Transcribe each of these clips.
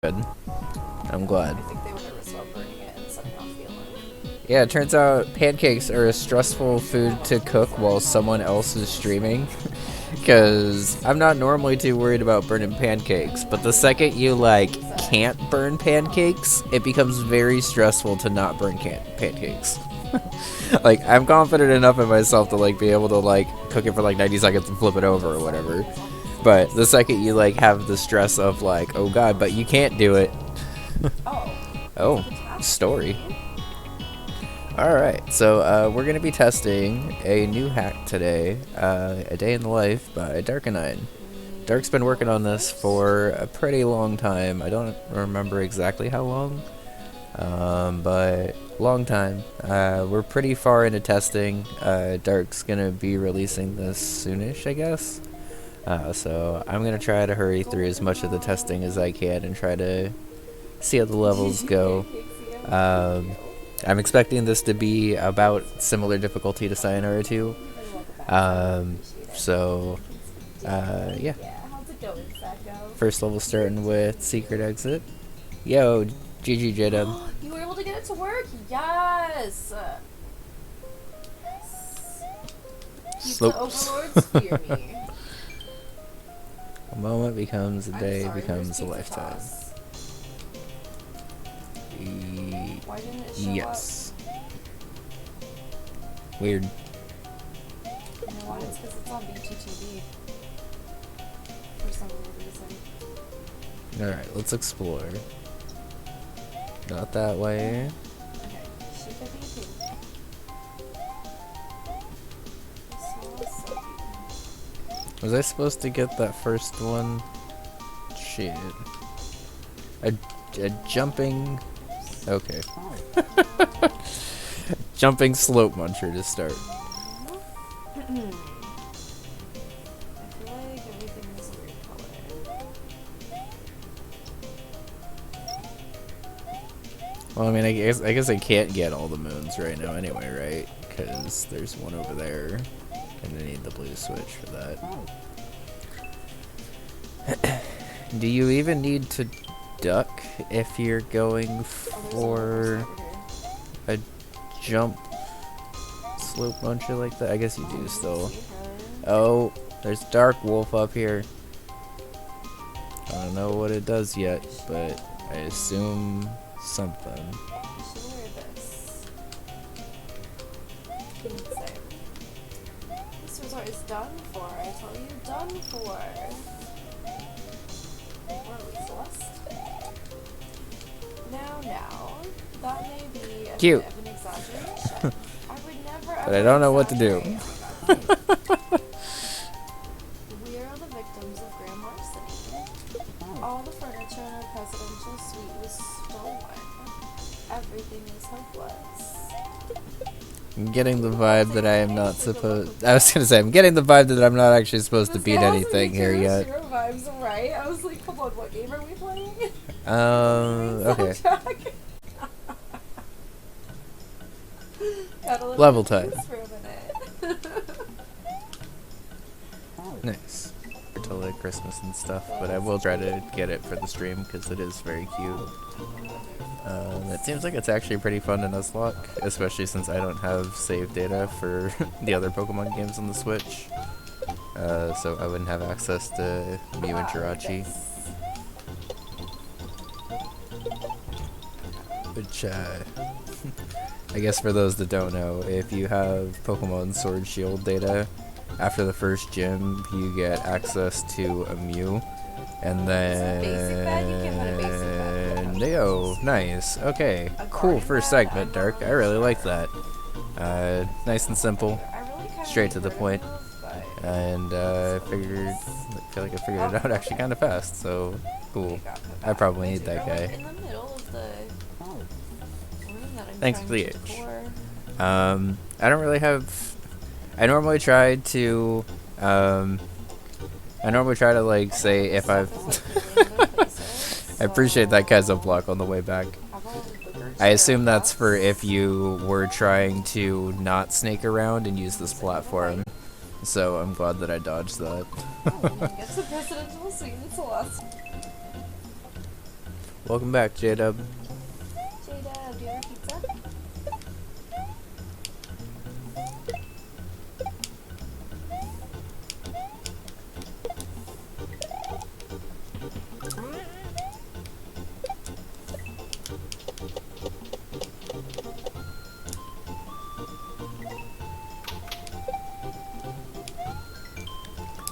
Good. I'm glad. I think they were nervous about burning it and setting off the alarm. Yeah, it turns out pancakes are a stressful food to cook while someone else is streaming. Because I'm not normally too worried about burning pancakes, but the second you, like, can't burn pancakes, it becomes very stressful to not burn pancakes. Like, I'm confident enough in myself to, like, be able to, like, cook it for, like, 90 seconds and flip it over or whatever. But the second you, like, have the stress of, like, oh god, but you can't do it. Oh, story. Alright, so we're going to be testing a new hack today, A Day in the Life by Darkanine. Dark's been working on this for a pretty long time. I don't remember exactly how long, but long time. We're pretty far into testing. Dark's going to be releasing this soonish, I guess. So I'm going to try to hurry through as much of the testing as I can and try to see how the levels go. I'm expecting this to be about similar difficulty to Sayonara 2. Yeah. First level starting with Secret Exit. Yo, GG Jidam. You were able to get it to work? Yes! Keep the overlords fear me. A moment becomes a day, becomes a lifetime. Why didn't it show Yes. Weird. You know why? It's because it's on BTTV. For some weird reason. Alright, let's explore. Not that way. Okay, shoot the BP. Was I supposed to get that first one? Shit. A jumping... Okay. Jumping slope muncher to start. I feel like everything is a weird color. Well, I mean, I guess I can't get all the moons right now anyway, right? Because there's one over there, and I need the blue switch for that. Do you even need to duck if you're going for a jump slope muncher like that? I guess you do still. Oh, there's Dark Wolf up here. I don't know what it does yet, but I assume something. This resort is done for. I tell you, done for. Or at least Celeste. Now, that may be a Cute. bit of an exaggeration. I would never But I don't know what to do. We are the victims of grand larceny. All the furniture in our presidential suite was stolen. Everything is hopeless. I'm getting the vibe that I am not supposed... I was gonna say, I'm getting the vibe that I'm not actually supposed to beat anything here yet. Vibes, right? I was like, hold on, what game are we playing? Okay. Level time. For a minute. Nice. Until like Christmas and stuff, but I will try to get it for the stream because it is very cute. It seems like it's actually pretty fun to Nuzlocke, especially since I don't have save data for the other Pokemon games on the Switch. So I wouldn't have access to Mew and Jirachi. Which, I guess for those that don't know, if you have Pokemon Sword Shield data, after the first gym, you get access to a Mew. And then... Yo, nice. Okay, cool first segment, Dark. I really like that. Nice and simple. Straight to the point. And I feel like I figured it out actually kind of fast, so cool. I probably need that guy. Thanks for the H. I don't really have... I normally try to like say if I've... I appreciate that Kaizo block on the way back. I assume that's for if you were trying to not snake around and use this platform. So I'm glad that I dodged that. Welcome back, J-Dub. J-Dub, do you have a pizza?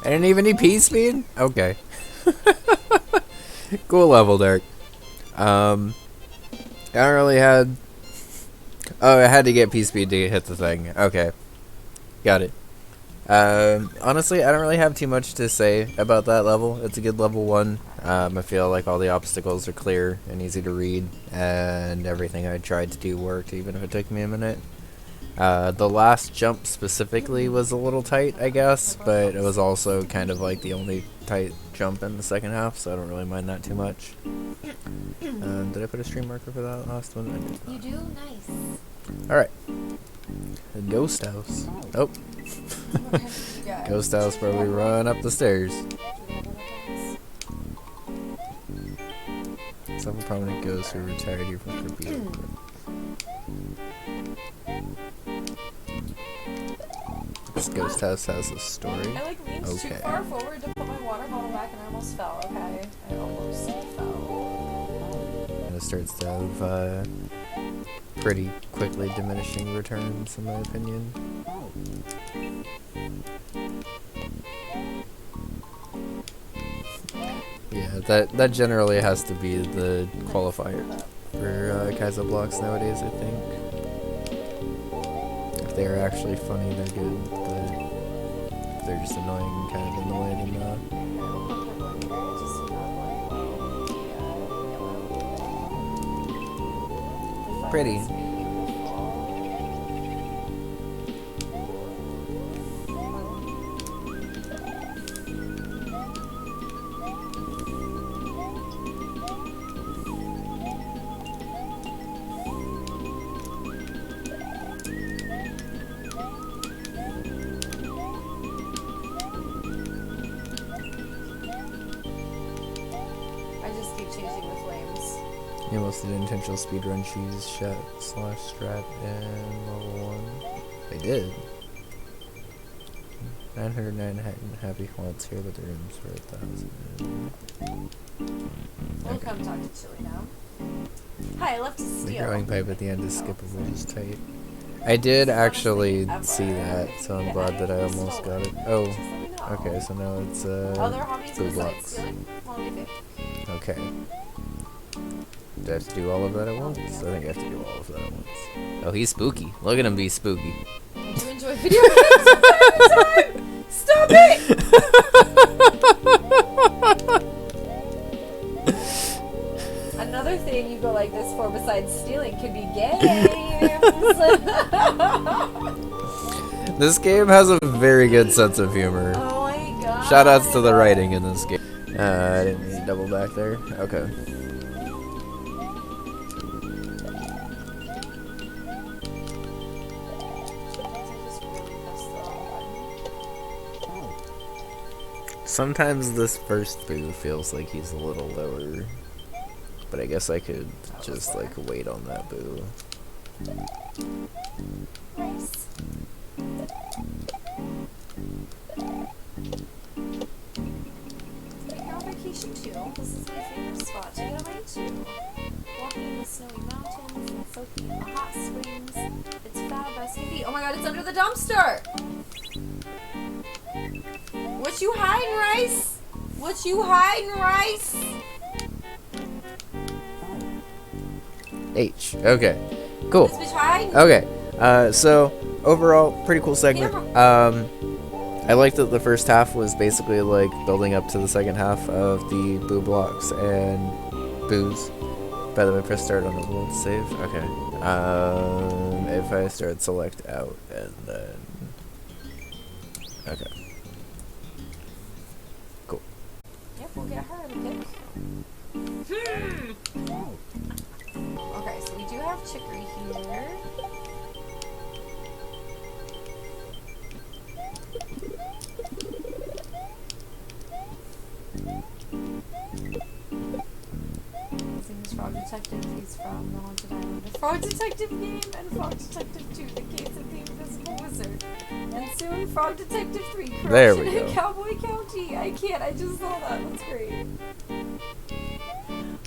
I didn't even need P-Speed? Okay. Cool level, Dark. I don't really had... Oh, I had to get P-Speed to hit the thing. Okay. Got it. Honestly, I don't really have too much to say about that level. It's a good level 1. I feel like all the obstacles are clear and easy to read, and everything I tried to do worked, even if it took me a minute. The last jump specifically was a little tight, I guess, but it was also kind of like the only tight jump in the second half, so I don't really mind that too much. Did I put a stream marker for that last one? I did not. You do? Nice. Alright. The ghost house. Oh. Ghost house where we run up the stairs. Several prominent ghosts who retired here from forbidden. This ghost house has a story. I like leaned too Okay. far forward to put my water bottle back and I almost fell, okay? I almost fell. And it starts to have pretty quickly diminishing returns, in my opinion. Yeah, that generally has to be the qualifier for Kaiser blocks nowadays, I think. If they're actually funny, they're good, but if they're just annoying and kind of in the way, then pretty. You almost did intentional speedrun cheese shot / strat and level 1. They did. 909 happy haunts here, but the rooms for 1,000. We'll come talk to Chili now. Hi, I left to The steal. growing pipe at the end is skippable, just tight. I did actually see that, so I'm glad that I almost got it. Oh, okay, so now it's Other hobbies blue besides blocks. stealing? Well, let me think. Okay. Do I have to do all of that at once? I think I have to do all of that at once. Oh, he's spooky. Look at him be spooky. I do enjoy video games all the time! Stop it! Another thing you go like this for besides stealing could be games. This game has a very good sense of humor. Oh my god. Shoutouts to the writing in this game. I didn't need to double back there. Okay. Sometimes this first boo feels like he's a little lower, but I guess I could just like wait on that boo. Nice. Take your vacation too. This is my favorite spot to get away to. Walking in the snowy mountains and soaking in the hot springs. It's fab as can be. Oh my god, it's under the dumpster! What you hiding, Rice? What you hiding, Rice? H. Okay. Cool. This bitch hiding? Okay. So overall, pretty cool segment. I liked that the first half was basically like building up to the second half of the boo blocks and boos. By the way, press start on the world save. Okay. If I start select out and then okay. Cool. Yep, we'll get her in a pic. Okay, so we do have chicory here. Seems Frog Detective. He's from The Haunted Island. The Frog Detective game and Frog Detective 2, The Caves of the Invisible Wizard. And soon Frog Detective 3, There we Corruption in go. Cowboy County. I can't, I just saw that. That's great.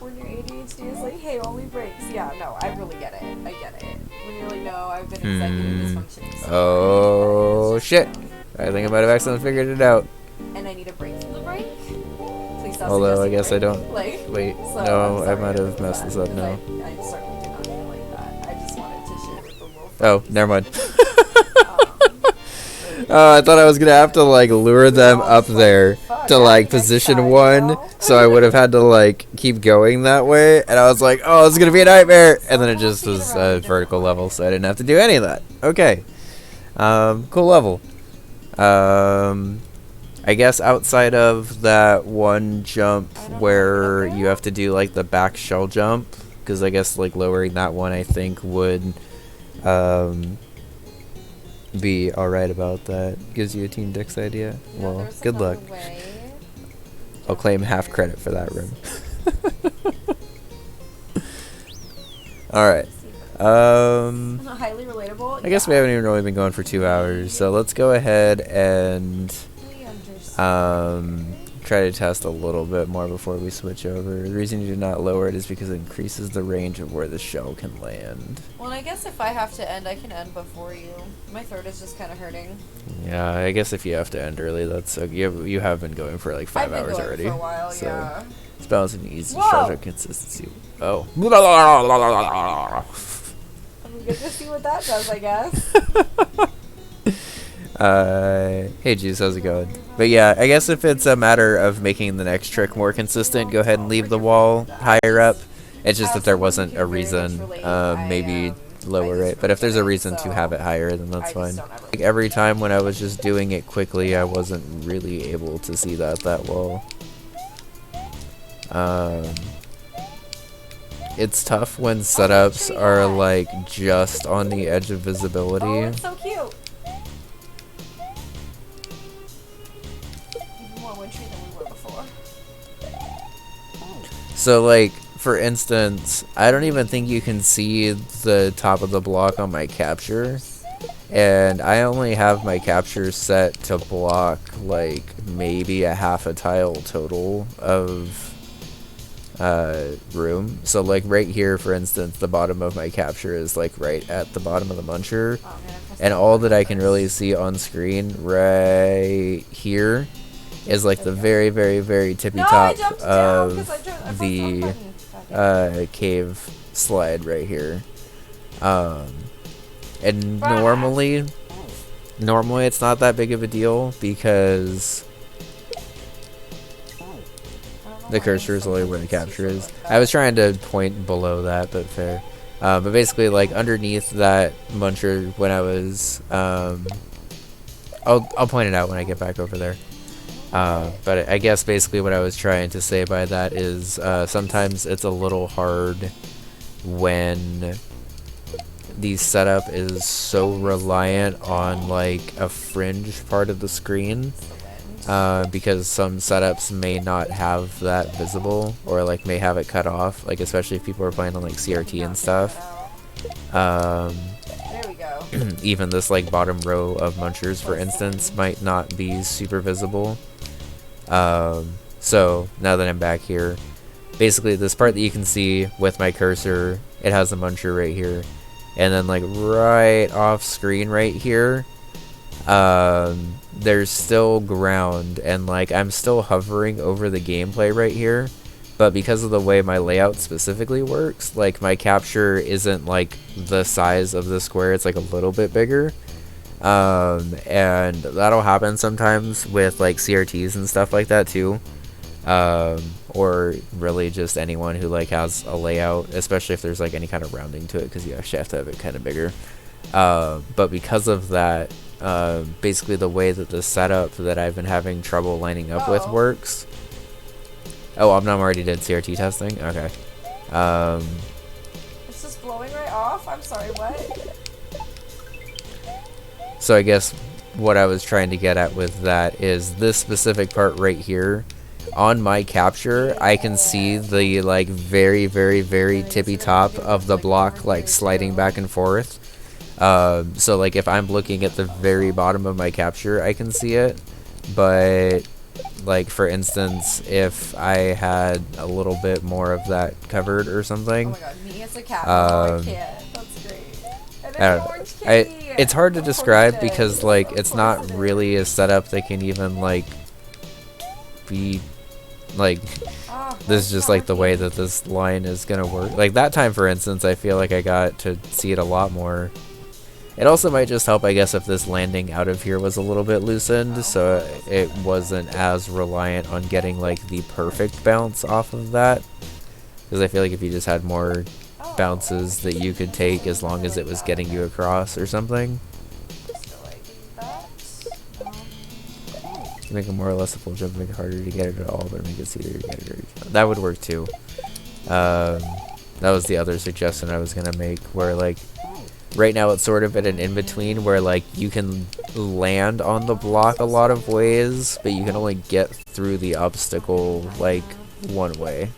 When your ADHD is like, hey, only breaks. Yeah, no, I really get it. I get it. When you're like, no, I've been executive dysfunctioning so Oh, hard. shit. I think I might have accidentally figured it out. And I need a break from the break? Please stop Although, I suggesting guess I break. don't. Like, Wait, so, no, I'm I sorry might have about messed that, this up 'cause now. I certainly do not feel like that. I just wanted to share with the little Oh, friends. never mind. Um, I thought I was gonna have to like lure them up there to like position one, so I would have had to like keep going that way, and I was like, oh, it's gonna be a nightmare, and then it just was a vertical level, so I didn't have to do any of that. Okay, cool level. I guess outside of that one jump where you have to do like the back shell jump, because I guess like lowering that one I think would be alright about that. Gives you a Team Dix idea. no, Well, there's good another luck. way. I'll claim half credit for that room. Alright. Highly relatable. I guess we haven't even really been going for 2 hours, so let's go ahead and We understand. try to test a little bit more before we switch over. The reason you do not lower it is because it increases the range of where the shell can land. Well, and I guess if I have to end, I can end before you. My throat is just kind of hurting. Yeah, I guess if you have to end early, that's you have been going for like 5 I've been hours going already. for a while, so yeah. it's balancing ease and Whoa! shows our consistency. Oh. I'm good to see what that does, I guess. Hey Juice, how's it going? But yeah, I guess if it's a matter of making the next trick more consistent, go ahead and leave the wall higher up. It's just that there wasn't a reason, maybe lower it. But if there's a reason to have it higher, then that's fine. Like every time when I was just doing it quickly, I wasn't really able to see that well. It's tough when setups are like just on the edge of visibility. Oh, it's so cute. Even more wintry than we were before. So like, for instance, I don't even think you can see the top of the block on my capture. And I only have my capture set to block like maybe a half a tile total of room. So like right here, for instance, the bottom of my capture is like right at the bottom of the muncher. Oh, man, And all that I can really see on screen right here is like the very, very, very tippy top of the cave slide right here. And normally it's not that big of a deal because the cursor is only where the capture is. I was trying to point below that, but fair. But basically, like underneath that muncher, when I was, I'll point it out when I get back over there. But I guess basically what I was trying to say by that is sometimes it's a little hard when the setup is so reliant on like a fringe part of the screen. Because some setups may not have that visible, or like may have it cut off, like especially if people are playing on like CRT and stuff. There we go. Even this like bottom row of munchers, for instance, might not be super visible. So now that I'm back here, basically this part that you can see with my cursor, it has a muncher right here, and then like right off screen right here, there's still ground, and like I'm still hovering over the gameplay right here, but because of the way my layout specifically works, like my capture isn't like the size of the square, it's like a little bit bigger. And that'll happen sometimes with like CRTs and stuff like that too, or really just anyone who like has a layout, especially if there's like any kind of rounding to it, because you actually have to have it kind of bigger. But because of that, basically the way that the setup that I've been having trouble lining up with works. Oh, I'm already did CRT testing? Okay. It's just blowing right off? I'm sorry, what? So I guess what I was trying to get at with that is this specific part right here, on my capture, I can see the like very, very, very tippy top of the block like sliding back and forth. So like if I'm looking at the very bottom of my capture, I can see it. But like for instance, if I had a little bit more of that covered or something, Oh my god, me as a cat. Oh, I can't. That's great. And I then don't know. orange kitty. It's hard to Of course describe it because is. like Of it's course not it really a is. setup that can even like be like Oh, this is it's just not like the way working. that this line is gonna work. Like that time, for instance, I feel like I got to see it a lot more. It also might just help, I guess, if this landing out of here was a little bit loosened, so it wasn't as reliant on getting like the perfect bounce off of that. Because I feel like if you just had more bounces that you could take as long as it was getting you across or something, Still like that. No. make a more or less a full jump, make it harder to get it at all, but make it easier to get it. That would work too. That was the other suggestion I was gonna make, where like right now it's sort of at an in-between where like you can land on the block a lot of ways, but you can only get through the obstacle like one way.